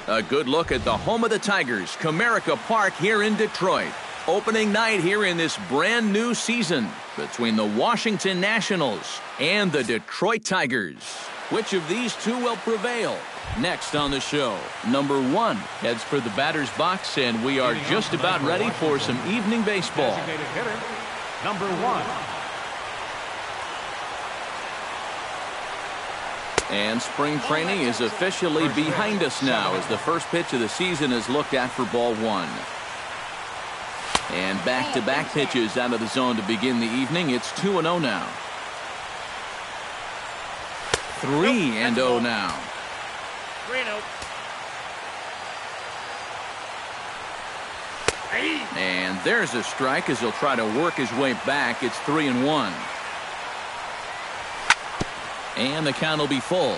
A good look at the home of the Tigers, Comerica Park here in Detroit. Opening night here in this brand new season between the Washington Nationals and the Detroit Tigers. Which of these two will prevail? Next on the show, number 1 heads for the batter's box, and we are just about ready for some evening baseball. Designated hitter, number 1. And spring training is officially behind us now as the first pitch of the season is looked at for ball 1. And back-to-back pitches out of the zone to begin the evening. It's 2-0 now. 3-0 now. 3-0. And there's a strike as he'll try to work his way back. It's 3-1. And the count will be full.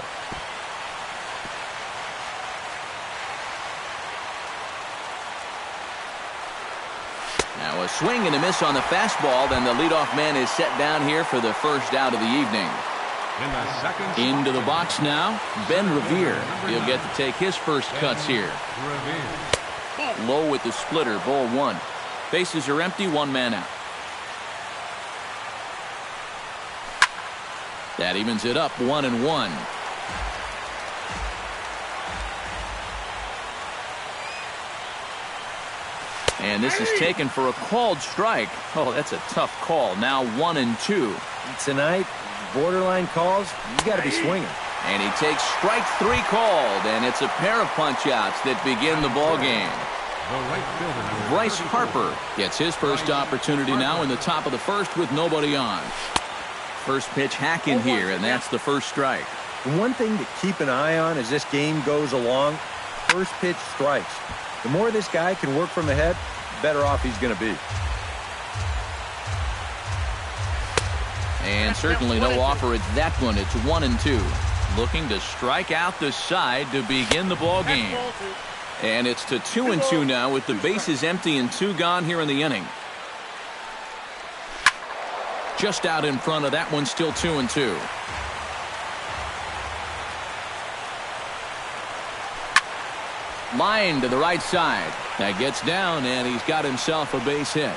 Now a swing and a miss on the fastball. Then the leadoff man is set down here for the first out of the evening. Into the box now, Ben Revere. He'll get to take his first cuts here. Low with the splitter, ball 1. Bases are empty, 1 man out. That evens it up, 1-1. And this is taken for a called strike. Oh, that's a tough call. Now 1-2. Tonight, borderline calls, you got to be swinging. And he takes strike 3 called, and it's a pair of punch-outs that begin the ball game. Bryce Harper gets his first opportunity now in the top of the first with nobody on. First pitch hack in here, and that's the first strike. One thing to keep an eye on as this game goes along, first pitch strikes. The more this guy can work from the head, the better off he's going to be. And certainly no offer at that one. It's 1-2. Looking to strike out the side to begin the ball game. And it's to 2-2 now with the bases empty and 2 gone here in the inning. Just out in front of that one, still 2-2. Line to the right side. That gets down, and he's got himself a base hit.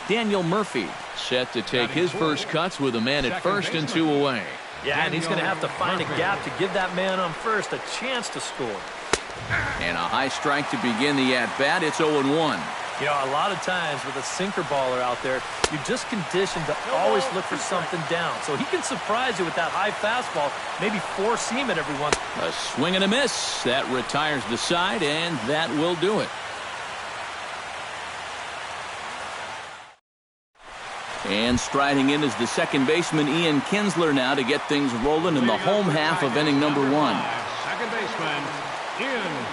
Daniel Murphy set to take his first cuts with a man at first and 2 away. Yeah, and he's going to have to find a gap to give that man on first a chance to score. And a high strike to begin the at-bat. It's 0-1. You know, a lot of times with a sinker baller out there, you're just conditioned to always look for something down. So he can surprise you with that high fastball, maybe 4-seam it every once. A swing and a miss. That retires the side, and that will do it. And striding in is the second baseman, Ian Kinsler, now to get things rolling in the home half of inning number 1. Second baseman, Ian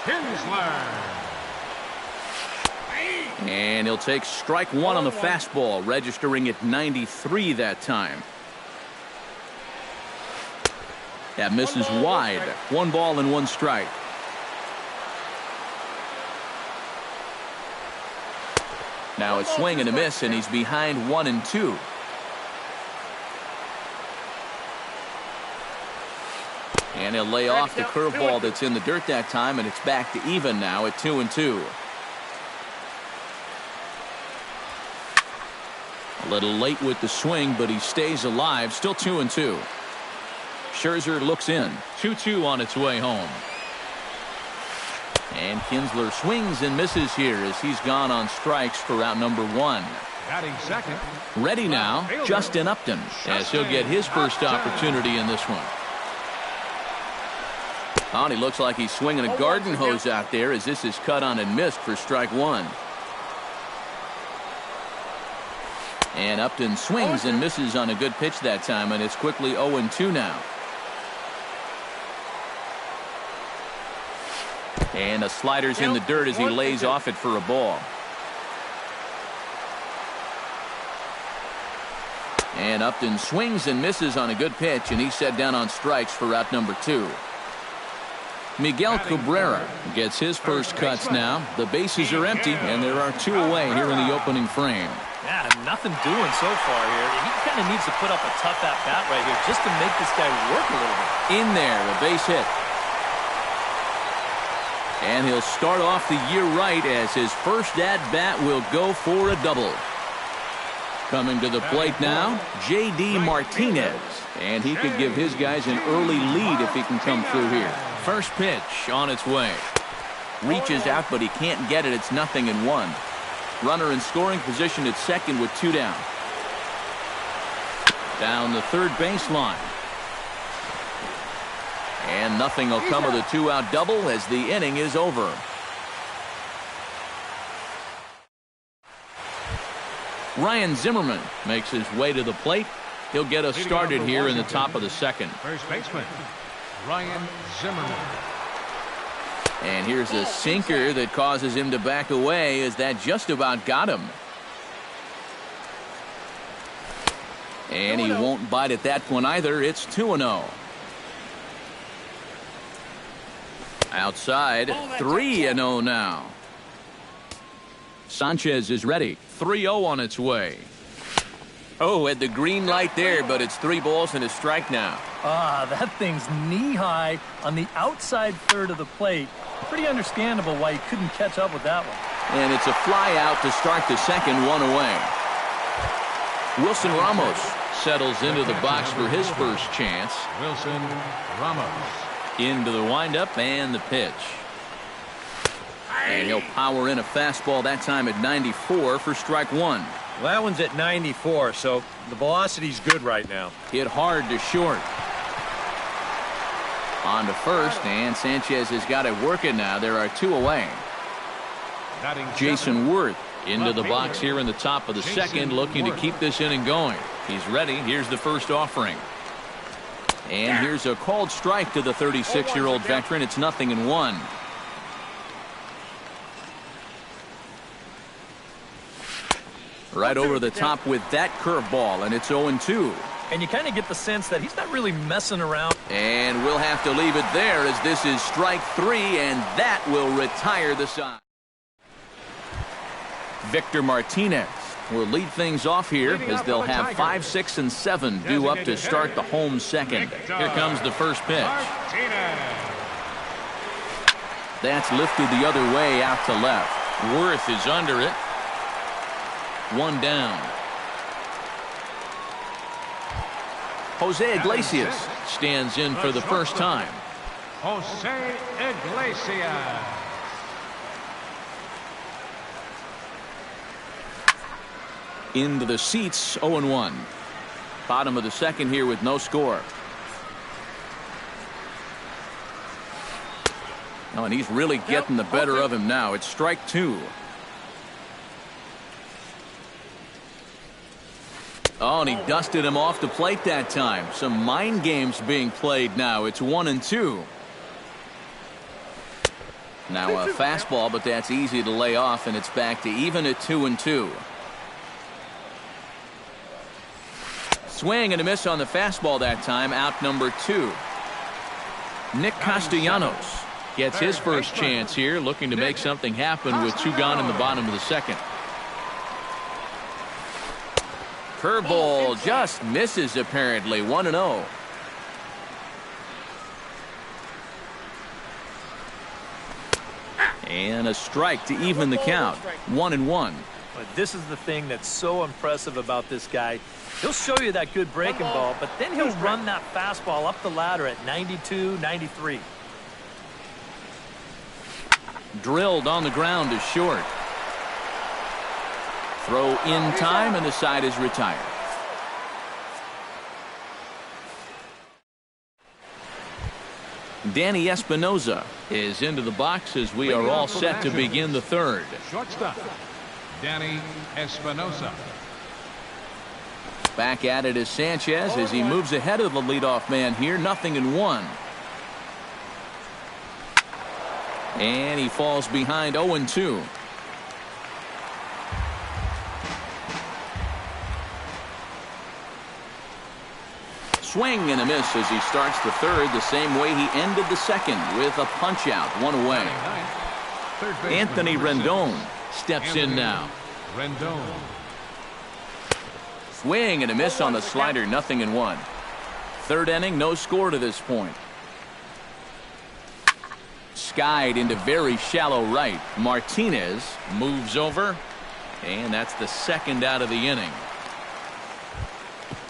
Kinsler. And he'll take strike 1 on the fastball, registering at 93 that time. That misses wide. 1 ball and 1 strike. Now a swing and a miss, and he's behind 1-2. And he'll lay off the curveball that's in the dirt that time, and it's back to even now at 2-2. A little late with the swing, but he stays alive. Still 2-2. Scherzer looks in. 2-2 on its way home. And Kinsler swings and misses here as he's gone on strikes for out number 1. Batting second. Ready now, Justin Upton, as he'll get his first opportunity in this one. Oh, and he looks like he's swinging a garden hose out there as this is cut on and missed for strike 1. And Upton swings and misses on a good pitch that time, and it's quickly 0-2 now. And a slider's in the dirt as he lays off it for a ball. And Upton swings and misses on a good pitch, and he's set down on strikes for out number 2. Miguel Cabrera gets his first cuts now. The bases are empty, and there are 2 away here in the opening frame. Yeah, nothing doing so far here. He kind of needs to put up a tough at-bat right here just to make this guy work a little bit. In there, a base hit. And he'll start off the year right as his first at-bat will go for a double. Coming to the plate now, J.D. Martinez. And he could give his guys an early lead if he can come through here. First pitch on its way. Reaches out, but he can't get it. It's 0-1. Runner in scoring position at second with 2 down. Down the third baseline. And nothing will come of the 2-out double as the inning is over. Ryan Zimmerman makes his way to the plate. He'll get us started here in the top of the second. First baseman, Ryan Zimmerman. And here's a sinker that causes him to back away as that just about got him. And he won't bite at that one either. It's 2-0. Outside, 3-0 now. Sanchez is ready. 3-0 on its way. Oh, at the green light there, but it's 3 balls and a strike now. That thing's knee-high on the outside third of the plate. Pretty understandable why he couldn't catch up with that one. And it's a fly out to start the second, 1 away. Wilson Ramos settles into the box for his first chance. Wilson Ramos. Into the windup and the pitch. And he'll power in a fastball that time at 94 for strike 1. Well, that one's at 94, so the velocity's good right now. Hit hard to short. On to first, and Sanchez has got it working now. There are 2 away. Jason Worth into the box here in the top of the second, looking to keep this inning going. He's ready. Here's the first offering. And here's a called strike to the 36-year-old veteran. It's 0-1. Right over the top with that curveball, and it's 0-2. And you kind of get the sense that he's not really messing around. And we'll have to leave it there as this is strike 3, and that will retire the side. Victor Martinez will lead things off here as they'll have 5, 6, and 7 due up to start the home second. Here comes the first pitch. That's lifted the other way out to left. Worth is under it. 1 down. Jose Iglesias stands in for the first time. Jose Iglesias. Into the seats, 0-1. Bottom of the second here with no score. Oh, and he's really getting the better of him now. It's strike 2. Oh, and he dusted him off the plate that time. Some mind games being played now. It's 1-2. Now a fastball, but that's easy to lay off, and it's back to even at 2-2. Swing and a miss on the fastball that time. Out number 2. Nick Castellanos gets his first chance here, looking to make something happen with 2 gone in the bottom of the second. Curveball just misses apparently. 1-0. And a strike to even the count. 1-1. But this is the thing that's so impressive about this guy. He'll show you that good breaking ball, but then he'll run that fastball up the ladder at 92, 93. Drilled on the ground to short. Throw in time, and the side is retired. Danny Espinoza is into the box as we are all set to begin the third. Shortstop, Danny Espinosa. Back at it is Sanchez as he moves ahead of the leadoff man here. 0-1. And he falls behind 0-2. Swing and a miss as he starts the third the same way he ended the second with a punch out. 1 away. Anthony Rendon steps in now. Rendon. Swing and a miss on the slider, 0-1. Third inning, no score to this point. Skied into very shallow right. Martinez moves over, and that's the second out of the inning.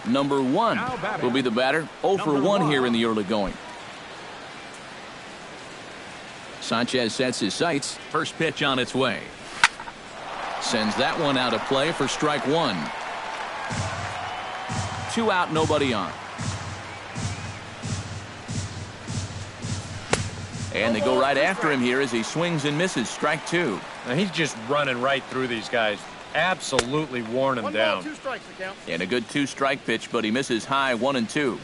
Number 1 will be the batter. 0 for 1 here in the early going. Sanchez sets his sights. First pitch on its way. Sends that one out of play for strike 1. 2 out, nobody on. And they go right after him here as he swings and misses. Strike 2. Now he's just running right through these guys. Absolutely worn them down. 2 strikes, the count. And a good 2-strike pitch, but he misses high, 1-2.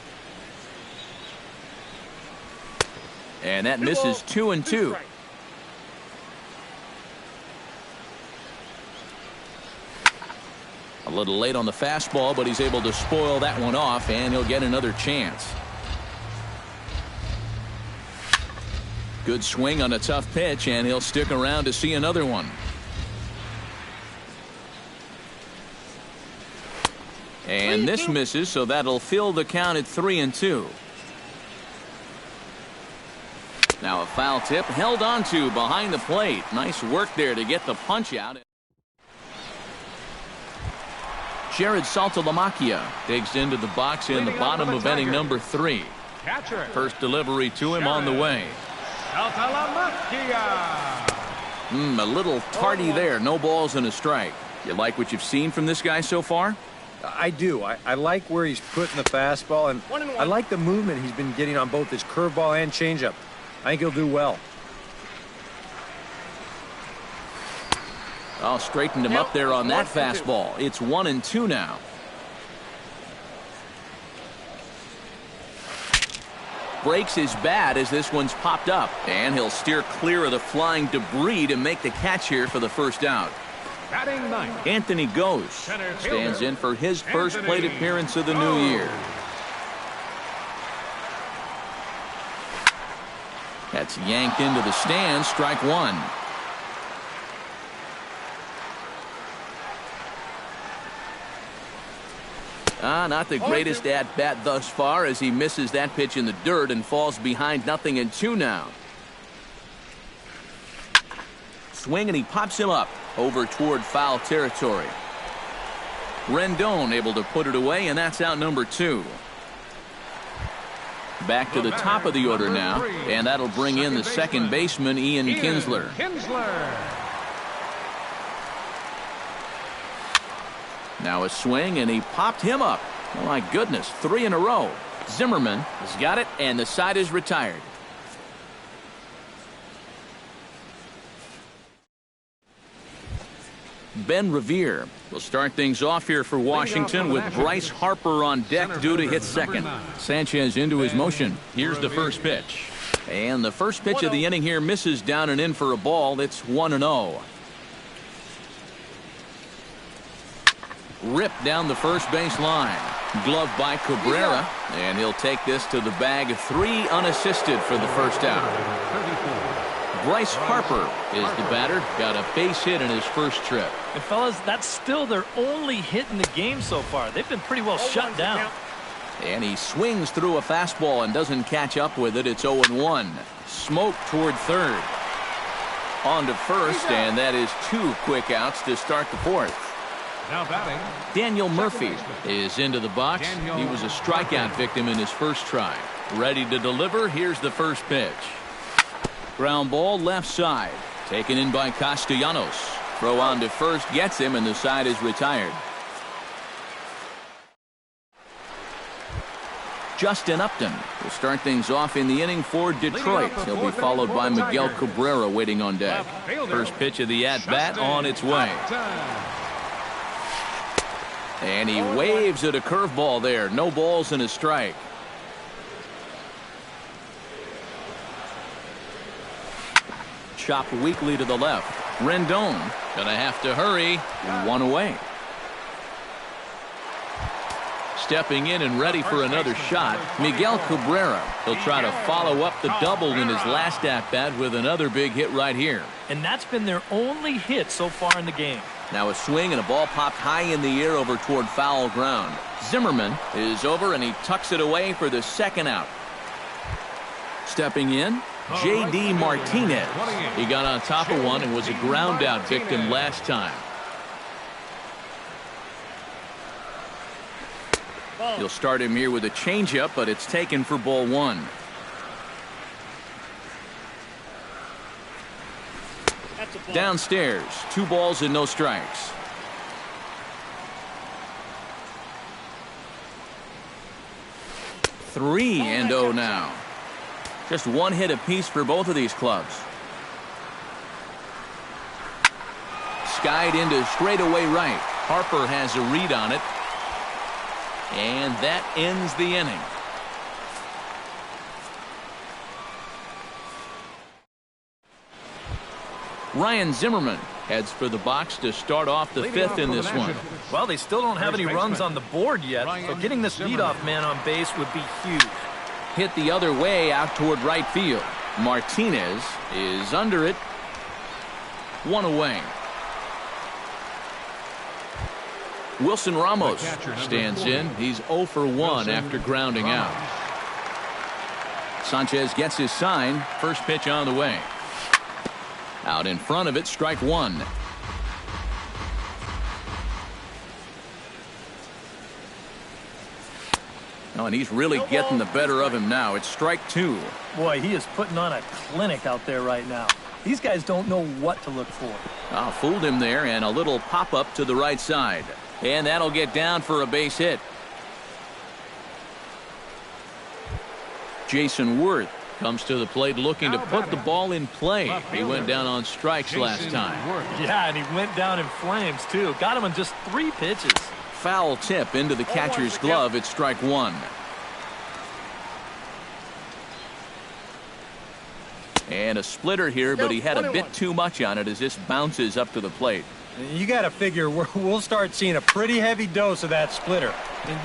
And that misses 2-2. A little late on the fastball, but he's able to spoil that one off, and he'll get another chance. Good swing on a tough pitch, and he'll stick around to see another one. And this misses, so that'll fill the count at 3-2. Now a foul tip held on to behind the plate. Nice work there to get the punch out. Jared Saltalamacchia digs into the box in the bottom of inning number 3. Catcher. First delivery to him on the way. A little tardy there. No balls and a strike. You like what you've seen from this guy so far? I do. I like where he's putting the fastball, and I like the movement he's been getting on both his curveball and changeup. I think he'll do well. Oh, straightened him up there on that fastball. It's 1-2 now. Breaks his bat as this one's popped up, and he'll steer clear of the flying debris to make the catch here for the first out. Batting ninth. Anthony Goes stands in for his first plate appearance of the new year. That's yanked into the stands. Strike 1. Not the greatest at bat thus far as he misses that pitch in the dirt and falls behind 0-2 now. Swing and he pops him up over toward foul territory. Rendon able to put it away, and that's out number 2. Back to the top of the order now, and that'll bring in the second baseman, Ian Kinsler. Now a swing, and he popped him up. Oh, my goodness, 3 in a row. Zimmerman has got it, and the side is retired. Ben Revere will start things off here for Washington with Bryce Harper on deck due to hit second. Sanchez into his motion. Here's the first pitch. And the first pitch of the inning here misses down and in for a ball. It's 1-0. Ripped down the first base line. Glove by Cabrera, and he'll take this to the bag of 3 unassisted for the first out. Bryce Harper is the batter. Got a base hit in his first trip. And fellas, that's still their only hit in the game so far. They've been pretty well shut down. And he swings through a fastball and doesn't catch up with it. It's 0-1. Smoke toward third. On to first, and that is 2 quick outs to start the fourth. Now batting, Daniel Murphy is into the box. He was a strikeout victim in his first try. Ready to deliver. Here's the first pitch. Ground ball left side. Taken in by Castellanos. Throw on to first gets him, and the side is retired. Justin Upton will start things off in the inning for Detroit. He'll be followed by Miguel Cabrera waiting on deck. First pitch of the at-bat on its way. And he waves at a curveball there. No balls and a strike. Chopped weakly to the left. Rendon gonna have to hurry. 1 away. Stepping in and ready for another shot, Miguel Cabrera. He'll try to follow up the double in his last at-bat with another big hit right here. And that's been their only hit so far in the game. Now a swing and a ball popped high in the air over toward foul ground. Zimmerman is over and he tucks it away for the second out. Stepping in, J.D. Martinez. He got on top of one and was a ground out victim last time. You'll start him here with a changeup, but it's taken for ball one. Downstairs, 2 balls and no strikes. Three and 0 now. Just 1 hit apiece for both of these clubs. Skied into straightaway right. Harper has a read on it. And that ends the inning. Ryan Zimmerman heads for the box to start off the 5th in this one. Well, they still don't have any runs on the board yet, so getting this leadoff man on base would be huge. Hit the other way out toward right field. Martinez is under it. 1 away. Wilson Ramos stands in. He's 0 for 1 after grounding out. Sanchez gets his sign. First pitch on the way. Out in front of it, strike 1. Oh, and he's really getting the better of him now. It's strike 2. Boy, he is putting on a clinic out there right now. These guys don't know what to look for. Oh, fooled him there, and a little pop-up to the right side. And that'll get down for a base hit. Jason Worth comes to the plate looking to put the ball in play. He went down on strikes last time. Yeah, and he went down in flames, too. Got him on just 3 pitches. Foul tip into the catcher's glove. It's strike 1. And a splitter here, but he had a bit too much on it as this bounces up to the plate. You got to figure we'll start seeing a pretty heavy dose of that splitter.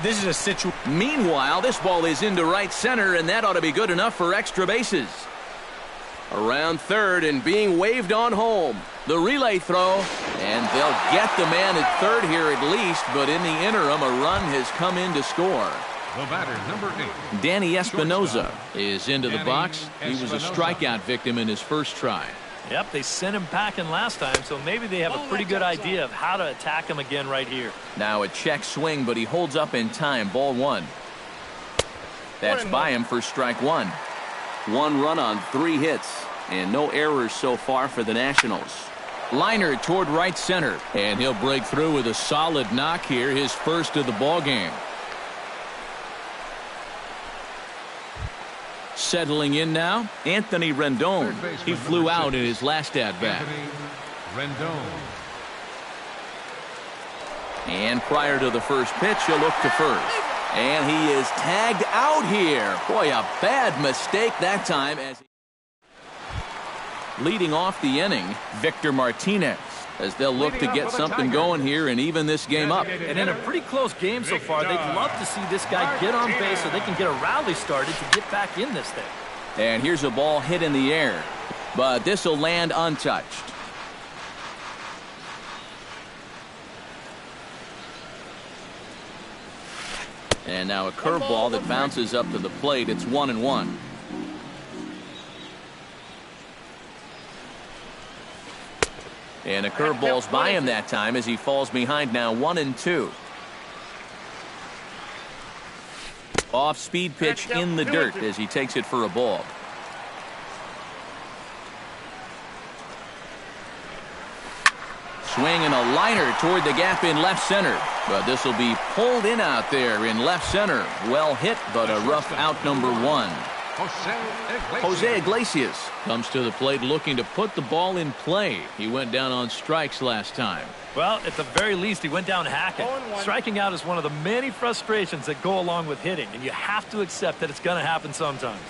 This is a situation. Meanwhile, this ball is into right center, and that ought to be good enough for extra bases. Around third and being waved on home. The relay throw, and they'll get the man at third here at least, but in the interim, a run has come in to score. The batter, number 8. Danny Espinoza is into the box. He was a strikeout victim in his first try. Yep, they sent him packing last time, so maybe they have a pretty good idea of how to attack him again right here. Now a check swing, but he holds up in time. Ball 1. That's by him for strike 1. 1 run on 3 hits, and no errors so far for the Nationals. Liner toward right center, and he'll break through with a solid knock here, his first of the ball game. Settling in now, Anthony Rendon. He flew out in his last at-bat. And prior to the first pitch, he'll look to first. And he is tagged out here. Boy, a bad mistake that time. Leading off the inning, Victor Martinez, as they'll look to get something going here and even this game up. And in a pretty close game so far, they'd love to see this guy get on base so they can get a rally started to get back in this thing. And here's a ball hit in the air, but this will land untouched. And now a curveball that bounces up to the plate. It's 1-1. And a curveball's by him that time as he falls behind now 1-2. Off speed pitch in the dirt as he takes it for a ball. Swing and a liner toward the gap in left center. But this will be pulled in out there in left center. Well hit, but a rough out number 1. Jose Iglesias comes to the plate looking to put the ball in play. He went down on strikes last time. Well, at the very least, he went down hacking. Striking out is one of the many frustrations that go along with hitting, and you have to accept that it's going to happen sometimes.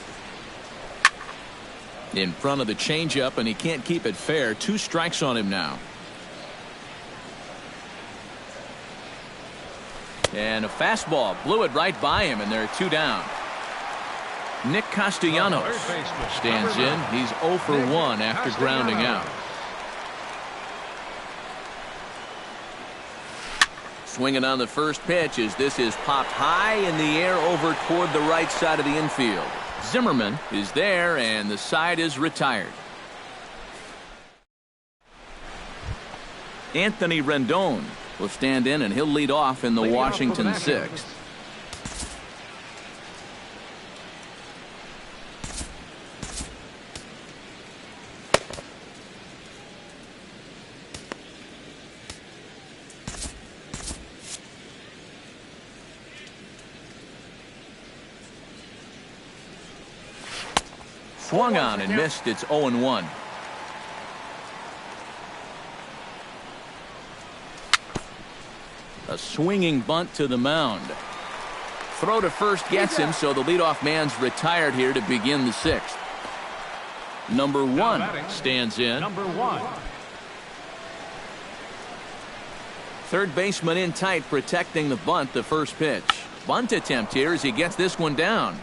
In front of the changeup, and he can't keep it fair. 2 strikes on him now. And a fastball blew it right by him, and there are 2 down. Nick Castellanos stands in. He's 0 for 1 after grounding out. Swinging on the first pitch as this is popped high in the air over toward the right side of the infield. Zimmerman is there, and the side is retired. Anthony Rendon will stand in, and he'll lead off in the Washington 6th. Swung on and missed. It's 0-1. A swinging bunt to the mound. Throw to first gets him, so the leadoff man's retired here to begin the 6th. Number 1 stands in. Number 1. Third baseman in tight, protecting the bunt, the first pitch. Bunt attempt here as he gets this one down.